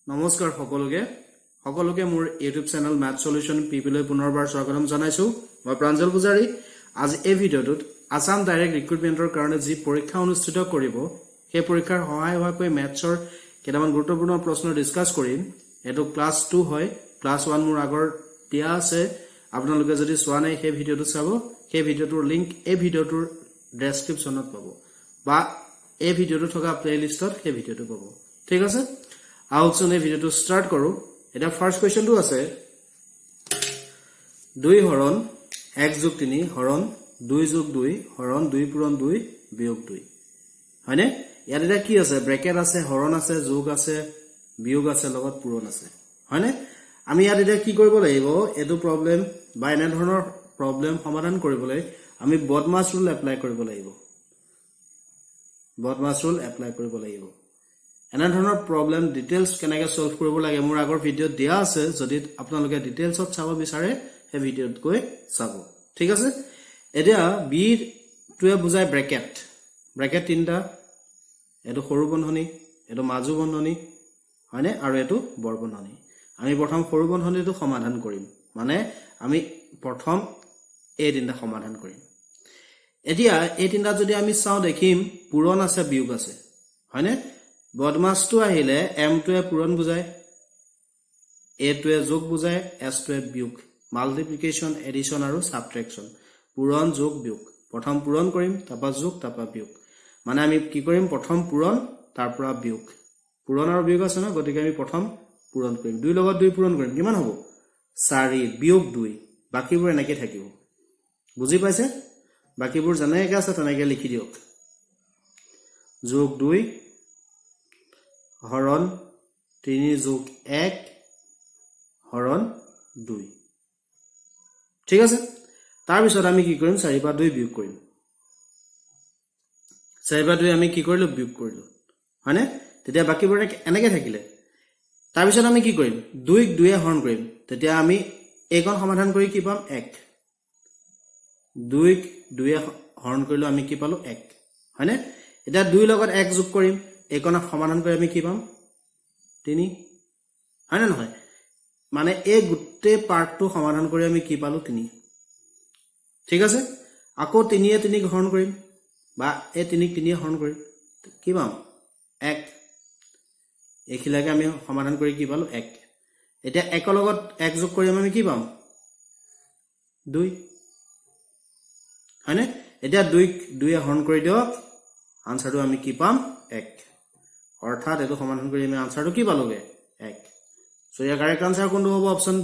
নমস্কাৰ সকলোকে মোৰ ইউটিউব চেনেল ম্যাথ সলিউশন পিপিলৈ পুনৰবাৰ স্বাগতম জনাইছো মই প্ৰাঞ্জল পূজাৰী আজি এই ভিডিঅ'টোত আসাম ডাইৰেক্ট ৰিক্ৰুটমেন্টৰ কাৰণে যি পৰীক্ষা অনুষ্ঠিত কৰিব সেই পৰীক্ষাৰ সহায় হোৱাকৈ ম্যাথছৰ কেইটামান গুৰুত্বপূৰ্ণ প্ৰশ্ন ডিসকাস কৰিম এটো ক্লাস 2 হয় ক্লাস 1 মোৰ আগৰ দিয়া আছে আপোনালোকে যদি চোৱা নাই সেই ভিডিঅ'টো চাব সেই ভিডিঅ'টোৰ লিংক এই ভিডিঅ'টোৰ ডেসক্ৰিপচনত পাব বা এই ভিডিঅ'টো থকা প্লেলিষ্টত সেই ভিডিঅ'টো পাব ঠিক আছে আউটসন এই ভিডিঅ'টো স্টার্ট কৰো এটা ফাৰ্স্ট কোয়েশ্চনটো আছে 2 হৰণ 1 যোগ 3 হৰণ 2 যোগ 2 হৰণ 2 পূৰণ 2 বিয়োগ 2 হয়নে ইয়াত এটা কি আছে ব্ৰ্যাকেট আছে হৰণ আছে যোগ আছে বিয়োগ আছে লগত পূৰণ আছে হয়নে আমি ইয়াত এটা কি কৰিব লাগিব এটো প্ৰবলেম বা এনে ধৰণৰ প্ৰবলেম সমাধান কৰিবলৈ আমি বডমাছ ৰুল এপ্লাই কৰিব লাগিব বডমাছ ৰুল এপ্লাই কৰিব লাগিব এনে ধৰণৰ প্ৰবলেম ডিটেইলছ কেনেকৈ সলভ কৰিব লাগে মোৰ আগৰ ভিডিঅ' দিয়া আছে যদি আপোনালোকে ডিটেইলছত চাব বিচাৰে এই ভিডিঅ'ত গৈ চাব ঠিক আছে এতিয়া বি টোৱে বুজায় ব্ৰ্যাকেট তিনটা এটো সৰু বন্ধনী এটো মাজু বন্ধনী হয়নে আৰু এটো বৰ বন্ধনী আমি প্ৰথম সৰু বন্ধনীটো সমাধান কৰিম মানে আমি প্ৰথম এই তিনটা সমাধান কৰিম এতিয়া এই তিনটা যদি আমি চাও দেখিম পূৰণ আছে বিয়োগ আছে হয়নে বদমাছটো আহিলে m টোৱে পূৰণ বুজায় a টোৱে যোগ বুজায় s টোৱে বিয়োগ মাল্টিপ্লিকেশন এডিশন আৰু সাবট্ৰেকশন পূৰণ যোগ বিয়োগ প্ৰথম পূৰণ কৰিম তাৰপা যোগ তাৰপা বিয়োগ মানে আমি কি কৰিম প্ৰথম পূৰণ তাৰপৰা বিয়োগ পূৰণ আৰু বিয়োগ আছে ন গতিকে আমি প্ৰথম পূৰণ কৰিম 2 লগত 2 পূৰণ কৰিম কিমান হ'ব 4 বিয়োগ 2 বাকিবোৰ এনেকৈ থাকিব বুজি পাইছে বাকিবোৰ যেনেকৈ আছে তেনেকৈ লিখি দিয়ক যোগ 2 হৰণ 3 যোগ 1 হৰণ 2 ঠিক আছে তাৰ পিছত আমি কি কৰিম 4 পা 2 বিয়োগ কৰিম 4 পা 2 আমি কি কৰিলো বিয়োগ কৰিলো হয়নে তেতিয়া বাকিবোৰ এনেকৈ থাকিলে তাৰ পিছত আমি কি কৰিম 2 ক 2 এ হৰণ কৰিম তেতিয়া আমি এইখন সমাধান কৰি কি পাম 1 2 ক 2 এ হৰণ কৰিলো আমি কি পালো 1 হয়নে এতিয়া 2 লগত 1 যোগ কৰিম এইখন সমাধান কৰি আমি কি পাম 3 হয়নে নহয় মানে এই গোটেই পাৰ্টটো সমাধান কৰি আমি কি পালো 3 ঠিক আছে আকৌ 3 এ 3 হৰণ কৰিম বা এই 3 ক 3 এ হৰণ কৰিম কি পাম 1 এইখিলাকে আমি সমাধান কৰি কি পালো 1 এতিয়া 1 ৰ লগত 1 যোগ কৰি আমি কি পাম 2 হয়নে এতিয়া 2 ক 2 এ হৰণ কৰি দিয়ক আনসাৰটো আমি কি পাম 1 অৰ্থাৎ এটো সমাধান কৰি আমি আনসাৰটো কি পালোগে 1 সো ইয়াৰ কাৰেক্ট আনসাৰ কোনটো হ'ব অপচন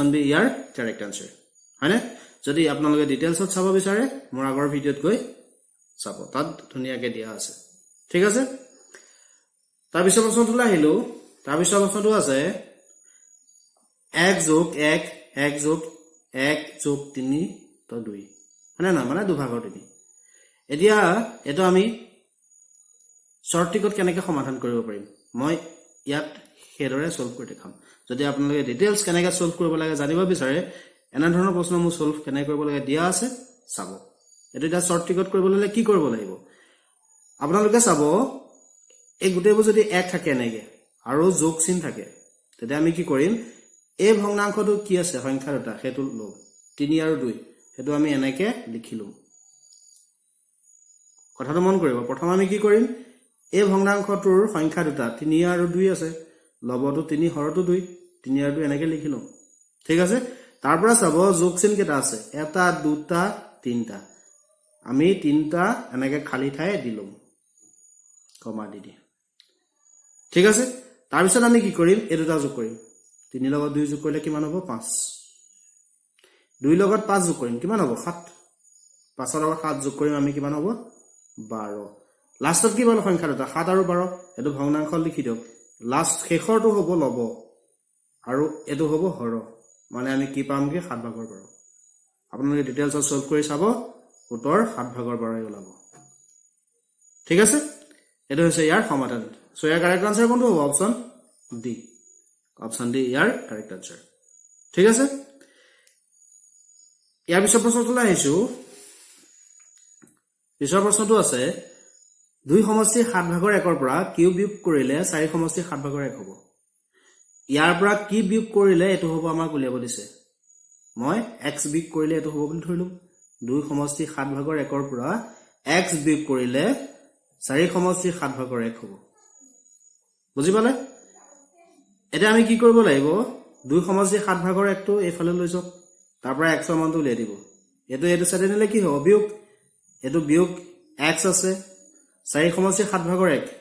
বি ইয়াৰ কাৰেক্ট আনসাৰ হয়নে যদি আপোনালোকে ডিটেইলছত চাব বিচাৰে মোৰ আগৰ ভিডিঅ'ত গৈ চাব তাত ধুনিয়াকৈ দিয়া আছে ঠিক আছে তাৰ পিছত প্ৰশ্নটো আহিলো তাৰ পিছত প্ৰশ্নটো আছে 1 যোগ 1 1 যোগ 1 যোগ 3 তো 2 হয়নে না মানে 2 ভাগৰ 3 এতিয়া এটো আমি শৰ্ট ট্ৰিকত কেনেকৈ সমাধান কৰিব পাৰিম মই ইয়াত হেদৰে সলভ কৰি দেখাম যদি আপোনালোকে ডিটেইলছ কেনেকৈ সলভ কৰিব লাগে জানিব বিচাৰে এনে ধৰণৰ প্ৰশ্ন মই সলভ কেনেকৈ কৰিব লাগে দিয়া আছে চাব এটো এটা শৰ্ট ট্ৰিকত কৰিবলৈ কি কৰিব লাগিব আপোনালোকে চাব এই গোটেইবোৰ যদি 1 থাকে এনেকৈ আৰু যোগ চিন থাকে তেতিয়া আমি কি কৰিম এই ভগ্নাংশটো কি আছে সংখ্যা দুটা হেতু লম 3 আৰু 2 হেতু আমি এনেকৈ লিখিলো কথাটো মন কৰিব প্ৰথম আমি কি কৰিম এই ভগ্নাংশটোৰ সংখ্যা দুটা 3 আৰু 2 আছে লবটো 3 হৰটো 2 3 আৰু 2 এনেকৈ লিখিলো ঠিক আছে তাৰ পৰা চাব যোগ চিন কেটা আছে এটা দুটা তিনটা আমি তিনটা এনেকৈ খালি ঠাই দিলম কমা দি ঠিক আছে তাৰ পিছত আমি কি কৰিম এই দুটা যোগ কৰিম 3 লগত 2 যোগ কৰিলে কিমান হ'ব 5 2 লগত 5 যোগ কৰিম কিমান হ'ব 7 5 ৰ লগত 7 যোগ কৰিম আমি কিমান হ'ব 12 লাষ্টত কি পালো সংখ্যা দুটা 7 আৰু 12 এটো ভগ্নাংশ লিখি দিয়ক লাষ্ট শেষৰটো হ'ব লব আৰু এটো হ'ব হৰ মানে আমি কি পামগে 7 ভাগৰ 12 আপোনালোকে ডিটেইলছত সলভ কৰি চাব উত্তৰ 7 ভাগৰ 12 ওলাব ঠিক আছে এটো হৈছে ইয়াৰ সমাধান সো ইয়াৰ কাৰেক্ট আনসাৰ কোনটো হ'ব অপচন ডি ইয়াৰ কাৰেক্ট আনসাৰ ঠিক আছে ইয়াৰ পিছৰ প্ৰশ্নটো আহিছো পিছৰ প্ৰশ্নটো আছে 2 সমষ্টি 7 ভাগৰ 1 ৰ পৰা কিউ বিয়োগ কৰিলে 4 সমষ্টি 7 ভাগৰ 1 হ'ব ইয়াৰ পৰা কি বিয়োগ কৰিলে এটো হ'ব আমাক উলিয়াব দিছে মই x বিয়োগ কৰিলে এটো হ'ব বুলি ধৰিলো 2 সমষ্টি 7 ভাগৰ 1 ৰ পৰা x বিয়োগ কৰিলে 4 সমষ্টি 7 ভাগৰ 1 হ'ব বুজি পালে এটা আমি কি কৰিব লাগিব 2 সমষ্টি 7 ভাগৰ 1 টো এফালে লৈ যাওক তাৰ পৰা x ৰ মানটো উলিয়াই দিব এটো সাইডে নিলে কি হ'ব বিয়োগ এটো বিয়োগ x আছে 4 সমষ্টি 7 ভাগৰ 1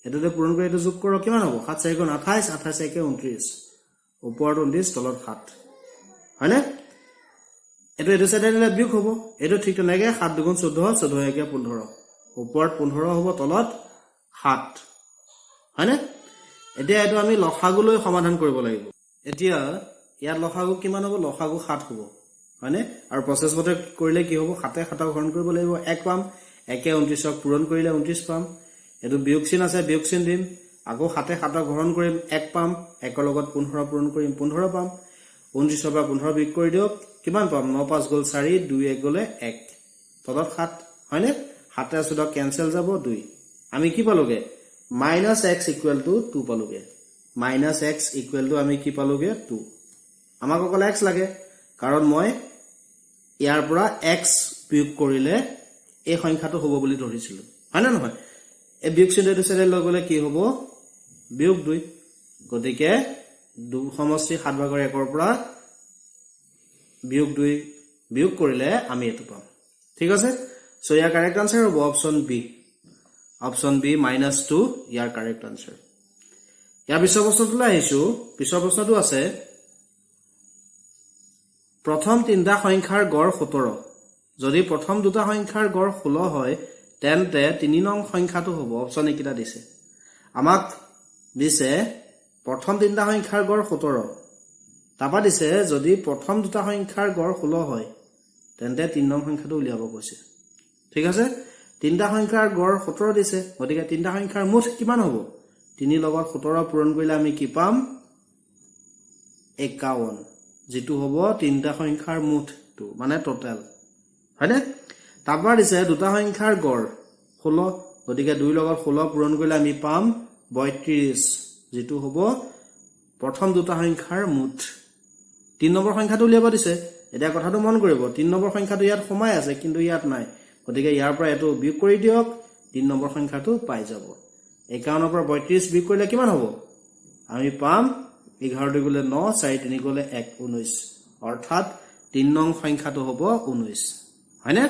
এটোতে পূৰণ কৰি এটো যোগ কৰক কিমান হ'ব 7 4 গুণ 28 28 1 29 ওপৰত 29 তলত 7 হয়নে এটো সাইডে নিলে বিয়োগ হ'ব এটো ঠিক তেনেকৈ 7 দুগুণ 14 14 1 15 ওপৰত 15 হ'ব তলত 7 হয়নে এতিয়া এটো আমি লসাগুলৈ সমাধান কৰিব লাগিব এতিয়া ইয়াত লসাগু কিমান হ'ব লসাগু 7 হ'ব হয়নে আৰু প্ৰসেস মতে কৰিলে কি হ'ব 7 7 হৰণ কৰিব লাগিব 1 পাম 1 29 ক পূৰণ কৰিলে 29 পাম এটো বিয়োগ চিন আছে বিয়োগ চিন দিম আকৌ 7 7 হৰণ কৰিম 1 পাম 1 ৰ লগত 15 পূৰণ কৰিম 15 পাম 29 পৰা 15 বিয়োগ কৰি দিওক কিমান পাম 9 5 গল 4 2 1 গলে 1 তলত 7 হয়নে 7 আছে দক ক্যান্সেল যাব 2 আমি কি পালোগে -x = 2 পালোগে -x = আমি কি পালোগে 2 আমাক অকল x লাগে কাৰণ মই ইয়াৰ পৰা x বিয়োগ কৰিলে এই সংখ্যাটো হ'ব বুলি ধৰিছিলো হয় না নহয় এই বিয়োগ চিহ্নটো চেলে লৈ গলে কি হ'ব বিয়োগ 2 গতিকে 2 সমষ্টি 7 ভাগৰ 1 ৰ পৰা বিয়োগ 2 বিয়োগ কৰিলে আমি এটো পাম ঠিক আছে সো ইয়াৰ কাৰেক্ট আনসাৰ হ'ব অপশন বি -2 ইয়াৰ কাৰেক্ট আনসাৰ ইয়াৰ পিছৰ প্ৰশ্নটো আহিছো পিছৰ প্ৰশ্নটো আছে প্ৰথম তিনটা সংখ্যাৰ গড় 17 যদি প্ৰথম দুটা সংখ্যাৰ গড় 16 হয় তেন্তে 3 নং সংখ্যাটো হ'ব অপশন একিটা দিছে আমাক দিছে প্ৰথম তিনটা সংখ্যাৰ গড় 17 তাপা দিছে যদি প্ৰথম দুটা সংখ্যাৰ গড় 16 হয় তেন্তে 3 নং সংখ্যাটো উলিয়াব কৈছে ঠিক আছে তিনটা সংখ্যাৰ গড় 17 দিছে গতিকে তিনটা সংখ্যাৰ মুঠ কিমান হ'ব 3 লগত 17 পূৰণ কৰিলে আমি কি পাম 51 যেটো হ'ব তিনটা সংখ্যাৰ মুঠটো মানে টোটাল হয়নে তাপা দিছে দুটা সংখ্যাৰ গড় 16 গতিকে 2 লগত 16 পূৰণ কৰিলে আমি পাম 32 যেটো হ'ব প্ৰথম দুটা সংখ্যাৰ মুঠ 3 নম্বৰ সংখ্যাটো উলিয়াব দিছে এটা কথাটো মন কৰিব 3 নম্বৰ সংখ্যাটো ইয়াত সোমাই আছে কিন্তু ইয়াত নাই গতিকে ইয়াৰ পৰা এটো বিয়োগ কৰি দিয়ক 3 নম্বৰ সংখ্যাটো পাই যাব 51 পৰা 32 বিয়োগ কৰিলে কিমান হ'ব আমি পাম 11 গলে 9 4 3 গলে 1 19 অৰ্থাৎ 3 নং সংখ্যাটো হ'ব 19 হয়নে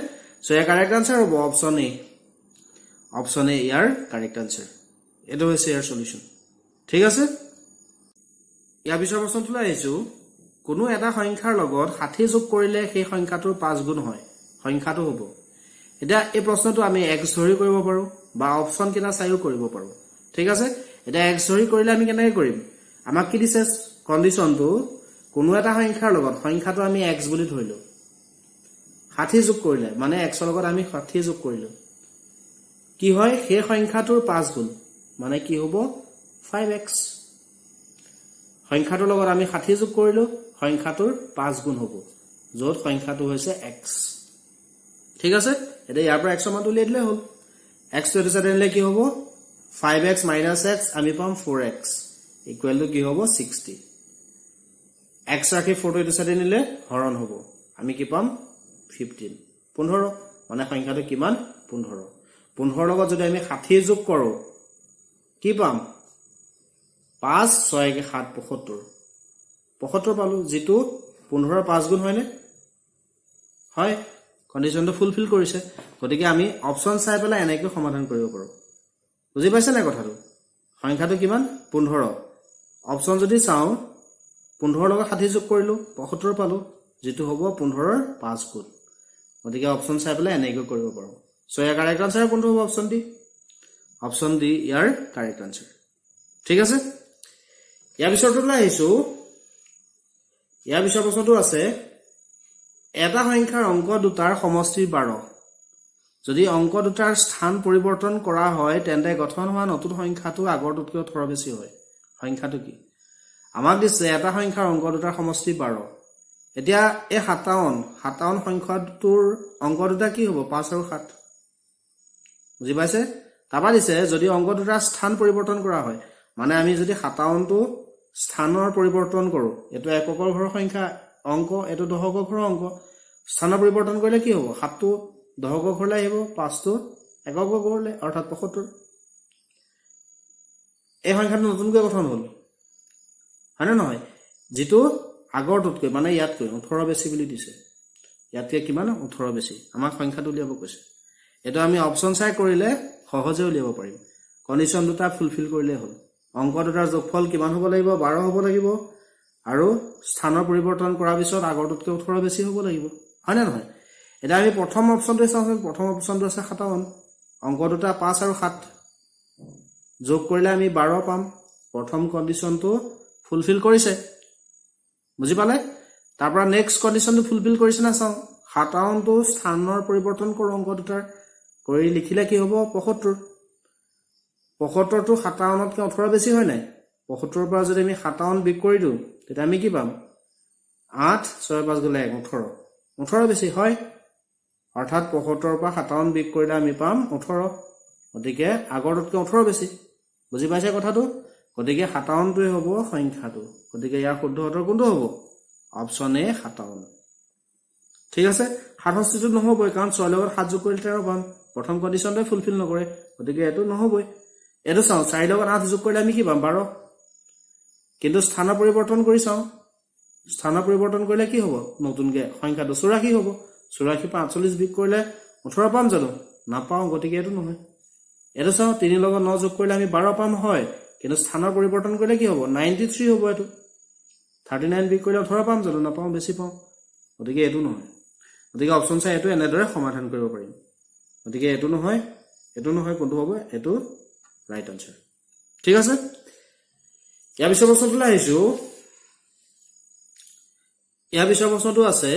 সো ইয়াৰ কাৰেক্ট আনসাৰ হ'ব option A year correct answer এটো হৈছে ইয়াৰ সলিউশন ঠিক আছে ইয়াৰ পিছৰ প্ৰশ্নটো আহিছো কোনো এটা সংখ্যাৰ লগত 60 যোগ কৰিলে সেই সংখ্যাটোৰ 5 গুণ হয় সংখ্যাটো হ'ব এটা এই প্ৰশ্নটো আমি x ধৰি কৰিব পাৰো বা অপশন কিটা চাইও কৰিব পাৰো ঠিক আছে এটা x ধৰি কৰিলে আমি কেনেকৈ কৰিম আমাক কি দিছে কন্ডিশনটো কোনো এটা সংখ্যাৰ লগত সংখ্যাটো আমি x বুলি ধৰিলো 60 যোগ কৰিলে মানে x ৰ লগত আমি 60 যোগ কৰিলো কি হয় সেই সংখ্যাটোৰ 5 গুণ মানে কি হ'ব 5x সংখ্যাটোৰ লগত আমি 60 যোগ কৰিলো সংখ্যাটোৰ 5 গুণ হ'ব যত সংখ্যাটো হৈছে x ঠিক আছে এটা ইয়াৰ পৰা x ৰ মানটো উলিয়াই দিলে হ'ল x টো এটা দিলে কি হ'ব 5x - x আমি পাম 4x ইকুৱেল টু কি হ'ব 60 x ৰাখি 4 টো এটা সাইডে নিলে হৰণ হ'ব আমি কি পাম 15 মানে সংখ্যাটো কিমান 15 লগত যদি আমি 60 যোগ কৰো কি পাম 5 6 7 75 পালো যেটো 15 5 গুণ হয়নে হয় কন্ডিশনটো ফুলফিল কৰিছে গতিকে আমি অপশন চাই পেলাই এনেকৈ সমাধান কৰিব পাৰো বুজি পাইছে না কথাটো সংখ্যাটো কিমান 15 অপশন যদি চাও 15 লগত 60 যোগ কৰিলো 75 পালো যেটো হ'ব 15 ৰ 5 গুণ গতিকে অপশন চাই পেলাই এনেকৈ কৰিব পাৰো সো ইয়াৰ কাৰেক্ট আনসাৰ কোনটো হ'ব অপশন ডি ইয়াৰ কাৰেক্ট আনসাৰ ঠিক আছে ইয়াৰ পিছৰটো আহিছো ইয়াৰ পিছৰ প্ৰশ্নটো আছে এটা সংখ্যাৰ অংক দুটাৰ সমষ্টি 12 যদি অংক দুটাৰ স্থান পৰিৱৰ্তন কৰা হয় তেন্তে গঠন হোৱা নতুন সংখ্যাটো আগৰটোতকৈ 18 বেছি হয় সংখ্যাটো কি আমাক দিছে এটা সংখ্যাৰ অংক দুটাৰ সমষ্টি 12 এতিয়া এই 57 সংখ্যাটোৰ অংক দুটা কি হ'ব 5 আৰু 7 বুজি পাইছে তাৰপৰা দিছে যদি অংক দুটাৰ স্থান পৰিৱৰ্তন কৰা হয় মানে আমি যদি 57টো স্থানৰ পৰিৱৰ্তন কৰো এটো এককৰ ঘৰৰ সংখ্যা অংক এটো দশকৰ ঘৰৰ অংক স্থানৰ পৰিৱৰ্তন কৰিলে কি হ'ব 7টো দশকৰ ঘৰলৈ আহিব 5টো এককৰ ঘৰলৈ অৰ্থাৎ 75 এই সংখ্যাটো নতুনকৈ গঠন হ'ল হয় না নহয় যেটো আগৰটোতকৈ মানে ইয়াতকৈ 18 বেছি বুলি দিছে ইয়াতকৈ কিমান 18 বেছি আমাক সংখ্যাটো উলিয়াব কৈছে এটো আমি অপচন চাই কৰিলে সহজে উলিয়াব পাৰিম কন্ডিশন দুটা ফুলফিল কৰিলে হ'ল অংক দুটাৰ যোগফল কিমান হ'ব লাগিব 12 হ'ব লাগিব আৰু স্থানৰ পৰিৱৰ্তন কৰাৰ পিছত আগৰটোতকৈ 18 বেছি হ'ব লাগিব হয় না নহয় এটা আমি প্ৰথম অপচনটো চাওঁ প্ৰথম অপচনটো আছে 57 অংক দুটা 5 আৰু 7 যোগ কৰিলে আমি 12 পাম প্ৰথম কন্ডিশনটো ফুলফিল কৰিছে বুজি পালে তাৰ পৰা নেক্সট কন্ডিশনটো ফুলফিল কৰিছে না চাওঁ 57টো স্থানৰ পৰিৱৰ্তন কৰো অংক দুটাৰ কৰি লিখিলে কি হ'ব 75 75টো 57তকৈ 18 বেছি হয় নাই 75ৰ পৰা যদি আমি 57 বিয়োগ কৰি দিওঁ তেতিয়া আমি কি পাম 8 6 5 গলে 18 18 বেছি হয় অৰ্থাৎ 75ৰ পৰা 57 বিয়োগ কৰিলে আমি পাম 18 গতিকে আগৰটোতকৈ 18 বেছি বুজি পাইছে কথাটো গতিকে 57টোই হ'ব সংখ্যাটো গতিকে ইয়াৰ শুদ্ধ উত্তৰ কোনটো হ'ব অপচন এ 57 ঠিক আছে 67টো নহবই কাৰণ 6 লগত 7 যোগ কৰিলে 13 পাম প্ৰথম কন্ডিশনটো ফুলফিল নকৰে গতিকে এটো নহবই এটো চাও 4 লগত 8 যোগ কৰিলে আমি কি পাম 12 কিন্তু স্থানৰ পৰিৱৰ্তন কৰি চাও স্থানৰ পৰিৱৰ্তন কৰিলে কি হ'ব নতুনকৈ সংখ্যাটো 84 হ'ব 84 45 বিয়োগ কৰিলে 18 পাম জানো নাপাও গতিকে এটো নহয় এটো চাও 3 লগত 9 যোগ কৰিলে আমি 12 পাম হয় কিন্তু স্থানৰ পৰিৱৰ্তন কৰিলে কি হ'ব 93 হ'ব এটো 39 বিয়োগ কৰিলে 18 পাম জানো নাপাও বেছি পাও গতিকে এটো নহয় গতিকে অপচন চাই এটো এনেদৰে সমাধান কৰিব পাৰিম গতিকে এটো নহয় কোনটো হ'ব এটো ৰাইট আনসাৰ ঠিক আছে ইয়াৰ পিছৰ প্ৰশ্নটো আহিছো ইয়াৰ পিছৰ প্ৰশ্নটো আছে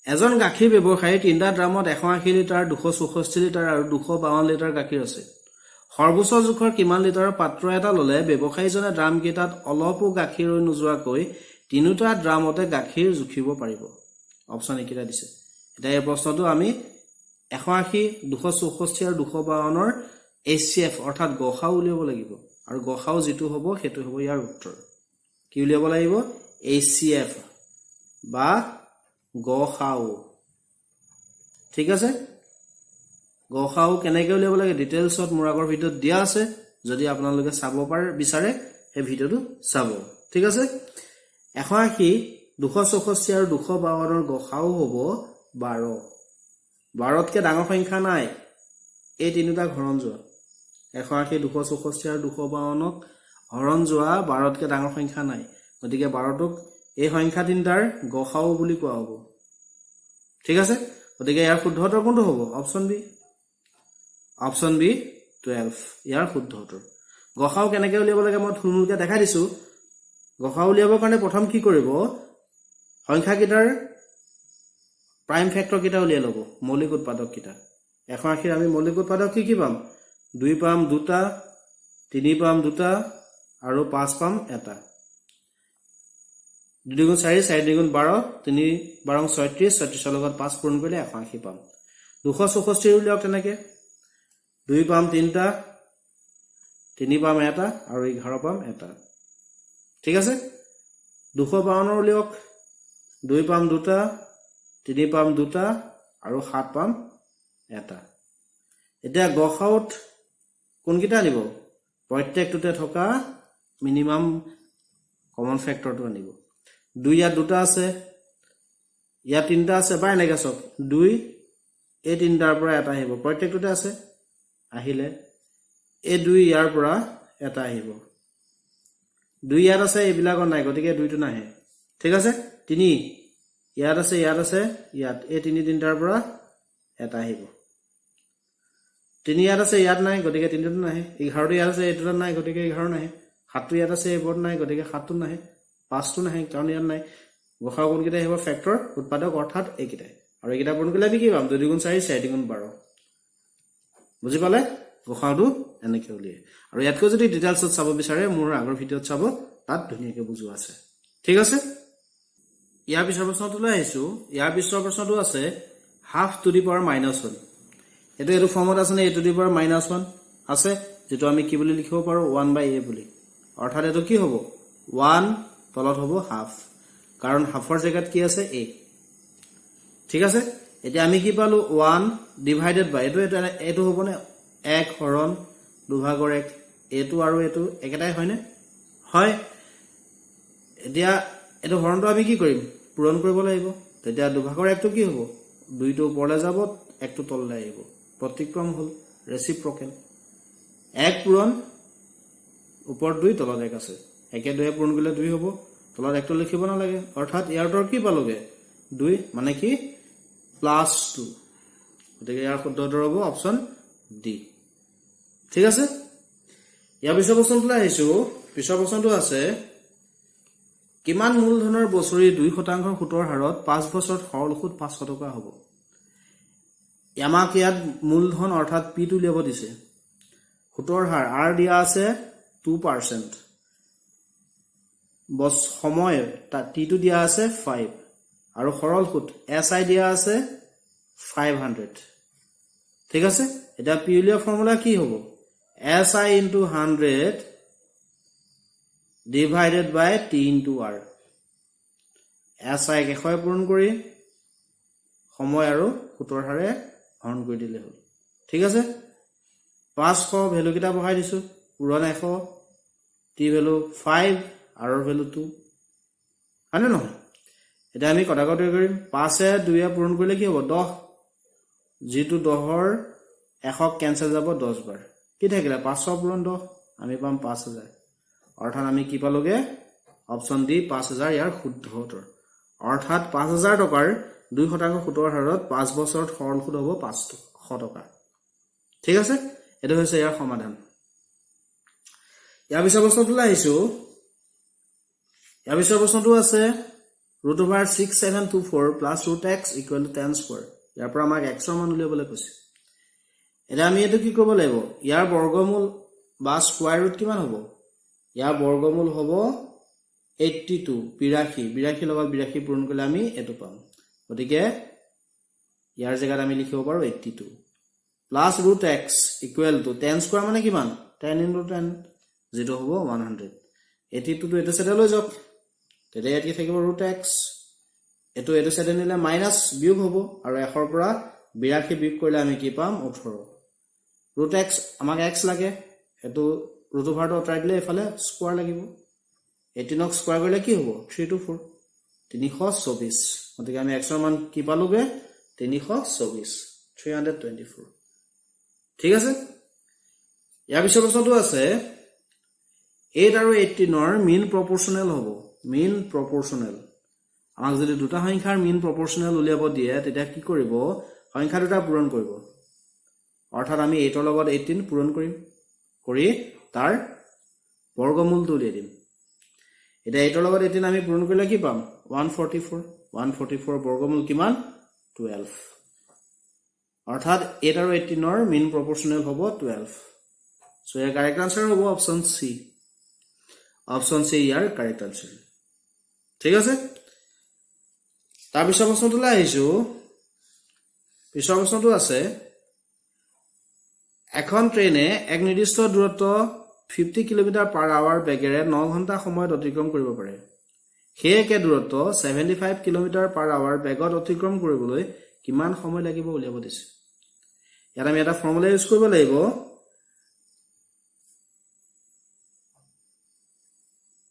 এজন গাখীৰ ব্যৱসায়ী 3টা ড্ৰামত 180 লিটাৰ 264 লিটাৰ আৰু 252 লিটাৰ গাখীৰ আছে সৰ্বোচ্চ জোখৰ কিমান লিটাৰৰ পাত্ৰ এটা ললে ব্যৱসায়ীজনে ড্ৰাম কেইটাত অলপো গাখীৰ ৰৈ নোযোৱাকৈ তিনিটা ড্ৰামতে গাখীৰ জুখিব পাৰিব অপচন একেটা দিছে এটা এই প্ৰশ্নটো আমি 180 264 আৰু 252 ৰ HCF অৰ্থাৎ গসাউ উলিয়াব লাগিব আৰু গসাউ যেটো হ'ব হেতু হ'ব ইয়াৰ উত্তৰ কি উলিয়াব লাগিব HCF বা গসাউ ঠিক আছে গসাউ কেনেকৈ উলিয়াব লাগে ডিটেইলছত মোৰ আগৰ ভিডিঅ'ত দিয়া আছে যদি আপোনালোকে চাব বিচাৰে এই ভিডিঅ'টো চাব ঠিক আছে 180 264 আৰু 252 ৰ গসাউ হ'ব 12 12তকৈ ডাঙৰ সংখ্যা নাই এই তিনিটা হৰণ যোৱা 180 264 আৰু 252ক হৰণ যোৱা 12তকৈ ডাঙৰ সংখ্যা নাই গতিকে 12টোক এই সংখ্যা তিনটাৰ গসাউ বুলি কোৱা হ'ব ঠিক আছে গতিকে ইয়াৰ শুদ্ধ উত্তৰ কোনটো হ'ব অপচন বি 12 ইয়াৰ শুদ্ধ উত্তৰ গসাউ কেনেকৈ উলিয়াব লাগে মই থুলমুলকৈ দেখাই দিছো গসাউ উলিয়াবৰ কাৰণে প্ৰথম কি কৰিব সংখ্যা কেইটাৰ প্ৰাইম ফেক্টৰ কেইটা উলিয়াই ল'ব মৌলিক উৎপাদক কেইটা 180 আমি মৌলিক উৎপাদক কি পাম 2 পাম 2টা 3 পাম 2টা আৰু 5 পাম এটা 2 গুণ 4 4 গুণ 12 3 12 36 36 লগত 5 পূৰণ কৰিলে 180 পাম 264 উলিয়াওক তেনেকৈ 2 পাম 3টা 3 পাম এটা আৰু 11 পাম এটা ঠিক আছে 252 উলিয়াওক 2 পাম 2টা 3 পাম 2টা আৰু 7 পাম এটা এতিয়া গসাউত কোনকেইটা আনিব প্ৰত্যেকটোতে থকা মিনিমাম কমন ফেক্টৰটো আনিব 2 ইয়াত 2টা আছে ইয়াত 3টা আছে বা এনেকৈ চাওক 2 এই 3টাৰ পৰা এটা আহিব প্ৰত্যেকটোতে আছে আহিলে এই 2 ইয়াৰ পৰা এটা আহিব 2 ইয়াত আছে এইবিলাকৰ নাই গতিকে 2টো নাহে ঠিক আছে 3 ইয়াত আছে ইয়াত এই 3টাৰ পৰা এটা আহিব 3 ইয়াত আছে ইয়াত নাই গতিকে 3টো নাহে 11টো ইয়াত আছে এইটোত নাই গতিকে 11 নাহে 7টো ইয়াত আছে এইবোৰত নাই গতিকে 7টো নাহে 5টো নাহে কাৰণ ইয়াত নাই গসাউ কোনকেইটা আহিব ফেক্টৰ উৎপাদক অৰ্থাৎ এইকেইটাই আৰু এইকেইটা পূৰণ কৰিলে আমি কি পাম 2 গুণ 4 4 গুণ 12 বুজি পালে গসাউটো এনেকৈ উলিয়াই আৰু ইয়াতকৈ যদি ডিটেইলছত চাব বিচাৰে মোৰ আগৰ ভিডিঅ'ত চাব তাত ধুনীয়াকৈ বুজোৱা আছে ঠিক আছে ইয়াৰ পিছৰ প্ৰশ্নটো লৈ আহিছো ইয়াৰ পিছৰ প্ৰশ্নটো আছে হাফ টু দি পাৱাৰ -1 এটো ফৰ্মত আছে নে a টু দি পাৱাৰ -1 আছে যেটো আমি কি বুলি লিখিব পাৰো 1/a বুলি অৰ্থাৎ এটো কি হ'ব 1 তলত হ'ব হাফ কাৰণ হাফৰ জায়গাত কি আছে a ঠিক আছে এতিয়া আমি কি পালো 1 ডিভাইডেড বাই এটো হ'ব নে 1 হৰণ 2/1 এটো আৰু এটো একেটাই হয় নে হয় এতিয়া এটো হৰণটো আমি কি কৰিম পূৰণ কৰিব লাগিব তেতিয়া 2/1 টো কি হ'ব 2 টো ওপৰলৈ যাব 1 টো তললৈ আহিব প্ৰতিক্ৰম হ'ল ৰেচিপ্ৰকেল 1 পূৰণ ওপৰত 2 তলত 1 আছে একে 2 পূৰণ কৰিলে 2 হ'ব তলত 1 টো লিখিব নালাগে অৰ্থাৎ ইয়াৰ উত্তৰ কি পালোগে 2 মানে কি +2 গতিকে ইয়াৰ শুদ্ধ উত্তৰ হ'ব অপচন ডি ঠিক আছে ইয়াৰ পিছৰ প্ৰশ্নটো আহিছো পিছৰ প্ৰশ্নটো আছে কিমান মূলধনৰ বছৰি 2% সুতৰ হাৰত 5 বছৰত সৰল সুদ 500 টকা হ'ব আমাক ইয়াত মূলধন অৰ্থাৎ p টো উলিয়াব দিছে সুতৰ হাৰ r দিয়া আছে 2% বছ সময় t টো দিয়া আছে 5 আৰু সৰল সুদ si দিয়া আছে 500 ঠিক আছে এটা p উলিয়া ফৰ্মুলা কি হ'ব si * 100 divided by t into r si কে ক্ষয় পূৰণ কৰি সময় আৰু সুতৰ হাৰে হৰণ কৰি দিলে হ'ল ঠিক আছে 500 ভ্যালু কিটা বহাই দিছো পূৰণ 100 t ভ্যালু 5 r ভ্যালু 2 আনে নহয় এটা আমি কটাকটি কৰিম 5 এ 2 এ পূৰণ কৰিলে কি হ'ব 10 যেটো 10 ৰ 100 কেনসেল যাব 10 বাৰ কি থাকিলে 500 পূৰণ 10 আমি পাম 5000 অৰ্থাৎ আমি কি পালোগে অপচন ডি 5000 ইয়াৰ শুদ্ধ উত্তৰ অৰ্থাৎ 5000 টকাৰ 2% সুতৰ হাৰত 5 বছৰত সৰল সুদ হ'ব 500 টকা ঠিক আছে এটো হৈছে ইয়াৰ সমাধান ইয়াৰ পিছৰ প্ৰশ্নটো আহিছো ইয়াৰ পিছৰ প্ৰশ্নটো আছে √6724 + √x = 10 স্কয়াৰ ইয়াৰ পৰা আমাক x ৰ মান উলিয়াবলৈ কৈছে এটা আমি এটো কি কৰিব লাগিব ইয়াৰ বৰ্গমূল বা স্কয়াৰ ৰুট কিমান হ'ব ইয়াৰ বৰ্গমূল হ'ব 82 82 লগত 82 পূৰণ কৰিলে আমি এটো পাম গতিকে ইয়াৰ জায়গাত আমি লিখিব পাৰো 82 প্লাস √x = 10 স্কয়াৰ মানে কিমান 10 * 10 যেটো হ'ব 100 82 টো এটা সাইডে লৈ যাওক তেতিয়া ইয়াত কি থাকিব √x এটো সাইডে নিলে মাইনাস বিয়োগ হ'ব আৰু 1 ৰ পৰা 82 বিয়োগ কৰিলে আমি কি পাম 18 √x আমাক x লাগে এটো √টো আঁতৰাই দিলে এফালে স্কয়াৰ লাগিব 18 ক স্কয়াৰ কৰিলে কি হ'ব 3 to 4 324 গতিকে আমি x ৰ মান কি পালোগে 324 324 ঠিক আছে ইয়াৰ পিছৰ প্ৰশ্নটো আছে 8 আৰু 18 ৰ মিন প্ৰপৰ্চনেল হ'ব মিন প্ৰপৰ্চনেল আমাক যদি দুটা সংখ্যাৰ মিন প্ৰপৰ্চনেল উলিয়াব দিয়ে তেতিয়া কি কৰিব সংখ্যা দুটা পূৰণ কৰিব অৰ্থাৎ আমি 8 ৰ লগত 18 পূৰণ কৰিম কৰি তাৰ বৰ্গমূলটো উলিয়াই দিম এটা 8 ৰ লগত 18 আমি পূৰণ কৰিলে কি পাম 144 বৰ্গমূল কিমান 12 অৰ্থাৎ 8 আৰু 18 ৰ মিন প্ৰপৰ্চনেল হ'ব 12 সো ইয়াৰ কাৰেক্ট আনসাৰ হ'ব অপচন সি ইয়াৰ কাৰেক্ট আনসাৰ ঠিক আছে তাৰ পিছৰ প্ৰশ্নটোলৈ আহিছো পিছৰ প্ৰশ্নটো আছে এখন ট্ৰেইনে এক নিৰ্দিষ্ট দূৰত্ব 50 km/h বেগেৰে 9 ঘণ্টা সময়ত অতিক্ৰম কৰিব পাৰে সেই একে দূৰত্ব 75 km/h বেগত অতিক্ৰম কৰিবলৈ কিমান সময় লাগিব উলিয়াব দিছে ইয়াত আমি এটা ফৰ্মুলা ইউজ কৰিব লাগিব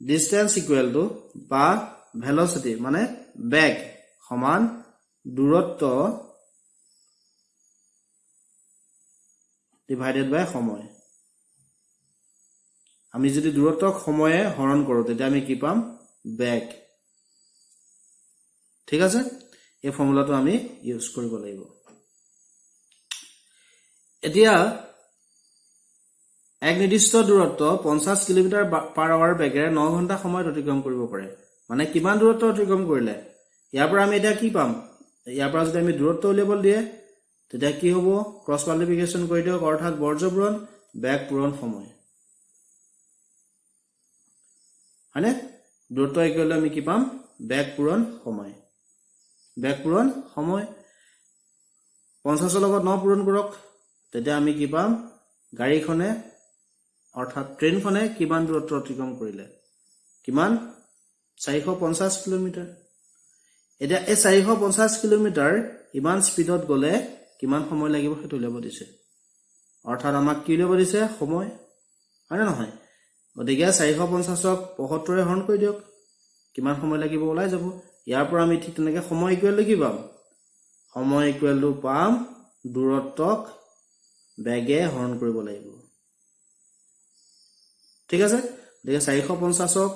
distance equal to বা velocity মানে বেগ সমান দূৰত্ব divided by সময় আমি যদি দূৰত্বক সময়ে হৰণ কৰো তেতিয়া আমি কি পাম বেগ ঠিক আছে এই ফৰ্মুলাটো আমি ইউজ কৰিব লাগিব এতিয়া এক নিৰ্দিষ্ট দূৰত্ব 50 km/h বেগেৰে 9 ঘণ্টা সময়ত অতিক্ৰম কৰিব পাৰে মানে কিমান দূৰত্ব অতিক্ৰম কৰিলে ইয়াৰ পৰা আমি এটা কি পাম ইয়াৰ পৰা যদি আমি দূৰত্ব উলিয়াব দিয়ে তেতিয়া কি হ'ব ক্ৰস মাল্টিপ্লিকেশন কৰি দিওক অৰ্থাৎ বৰ্জ্য পূৰণ বেগ পূৰণ সময় হয়নে দূৰত্ব ইকুৱেল আমি কি পাম বেগ পূৰণ সময় 50 ৰ লগত 9 পূৰণ কৰক তেতিয়া আমি কি পাম গাড়ীখনে অৰ্থাৎ ট্ৰেইনখনে কিমান দূৰত্ব অতিক্ৰম কৰিলে কিমান 450 কিলোমিটাৰ এটা এই 450 কিলোমিটাৰ ইমান স্পিডত গলে কিমান সময় লাগিব সেইটো উলিয়াব দিছে অৰ্থাৎ আমাক কি উলিয়াব দিছে সময় হয় নহয় গতিকে 450ক 75 ৰে হৰণ কৰি দিয়ক কিমান সময় লাগিব ওলাই যাব ইয়াৰ পৰা আমি ঠিক তেনেকৈ সময় ইকুৱেল কি পাম সময় ইকুৱেল টু পাম দূৰত্বক বেগে হৰণ কৰিব লাগিব ঠিক আছে গতিকে 450ক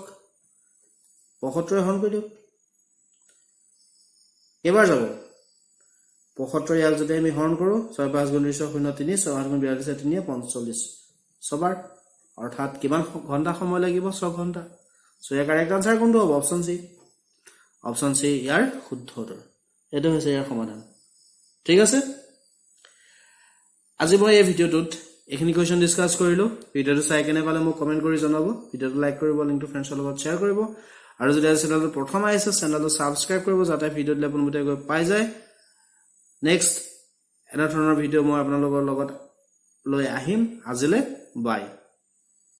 75 ৰে হৰণ কৰি দিয়ক এবাৰ যাব 75 ইয়াক যদি আমি হৰণ কৰো 6 5 গুণ 3 0 3 6 8 গুণ 42 3 45 সবাৰ অৰ্থাৎ কিমান ঘণ্টা সময় লাগিব 6 ঘণ্টা সো ইয়াৰ কাৰেক্ট আনসাৰ কোনটো হ'ব অপচন সি ইয়াৰ শুদ্ধ উত্তৰ এটো হৈছে ইয়াৰ সমাধান ঠিক আছে আজি মই এই ভিডিওটোত এখিনি কোৱেশ্চন ডিসকাস কৰিলো ভিডিওটো চাই কেনে পালে মোক কমেন্ট কৰি জনাব ভিডিওটো লাইক কৰিব লিংকটো ফ্ৰেণ্ডছৰ লগত শ্বেয়াৰ কৰিব আৰু যদি চেনেলটো প্ৰথম আহিছে চেনেলটো সাবস্ক্ৰাইব কৰিব যাতে ভিডিও দিলে পোনপটীয়া গৈ পাই যায় নেক্সট এনা ধৰণৰ ভিডিও মই আপোনালোকৰ লগত লৈ আহিম আজিলে বাই